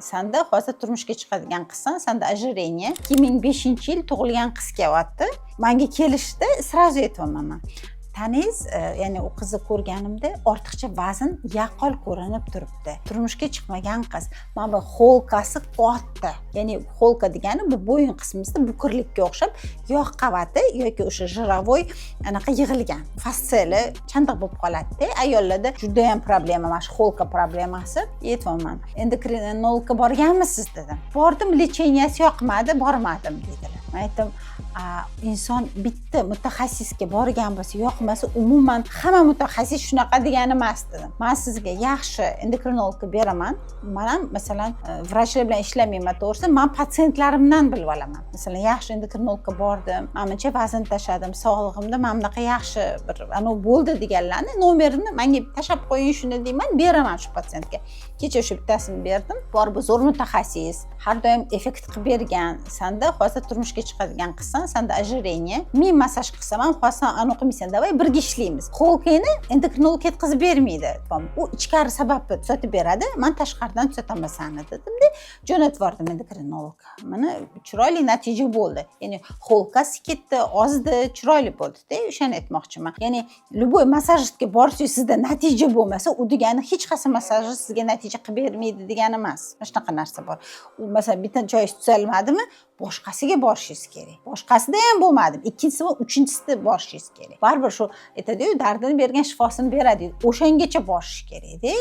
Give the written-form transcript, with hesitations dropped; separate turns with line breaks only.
Sanda hozir turmushga chiqadigan qizsan, sanda ожирение 2005-yil tug'ilgan qiz kelyapti. Menga kelishdi, sразу aytayapman. Tanangiz, ya'ni u qizni ko'rganimda ortiqcha vazn yaqqol ko'rinib turibdi. Turmushga chiqmagan qiz. Mana bu xo'lkasi qotdi. Ya'ni xo'lka degani bu bo'yin qismimizda bukurlikka o'xshab yog' qavati yoki o'sha jirovoy anaqa yig'ilgan. Fasseli chandiq bo'lib qoladi. Ayollarda juda ham problema, mana shu xo'lka problemasi. Aytayapman. Endokrinologga borganmisiz dedim. Bordim, lecheniasi yoqmadi, bormadim dedilar. Men aytdim, inson bitta mutaxassisga borgan bo'lsa, yoqmasa umuman hamma mutaxassis shunaqa degani emas dedim. Men sizga yaxshi endokrinologga beraman. Men ham masalan vrachlar bilan ishlamayman, to'g'risi, men patsientlarimdan bilib olaman. Masalan, yaxshi endokrinologga bordim, menimcha vazn tashladim, sog'lig'imda mana bunaqa yaxshi bir bo'ldi deganlarni nomerini menga tashlab qo'ying shuni deyman, beraman shu patsientga. Kecha o'sha bittasini berdim. Bor bu zo'r mutaxassis, har doim effekt qilib bergan. Sanda hozir turmushga chiqadigan qizsan, sanda ожирение. Men massaj qilsam ham xohsan anu qilmaysan, davay birga ishlaymiz. Xo'lkangni endokrinolog ketkazib bermaydi. U ichkari sababni tuzatib beradi, men tashqaridan tuzataman sani dedim-da, jo'natib yubordim endokrinologga. Mana chiroyli natija bo'ldi. Ya'ni xo'lkasi ketdi, ozdi, chiroyli bo'ldi-da, o'shani aytmoqchiman. Ya'ni любой massajistga borsangiz sizda natija bo'lmasa, u degani hech qaysi massajist sizga natija qilib bermaydi degani emas. Mana shunaqa narsa bor. U masalan bitta joyingiz tuzalmadimi, boshqasiga borishingiz kerak. Boshqasida ham bo'lmadimi, ikkinchisi va uchinchisida borishingiz kerak. Baribir shu aytadi-yu, dardini bergan shifosini beradi. O'shangacha borish kerak-da.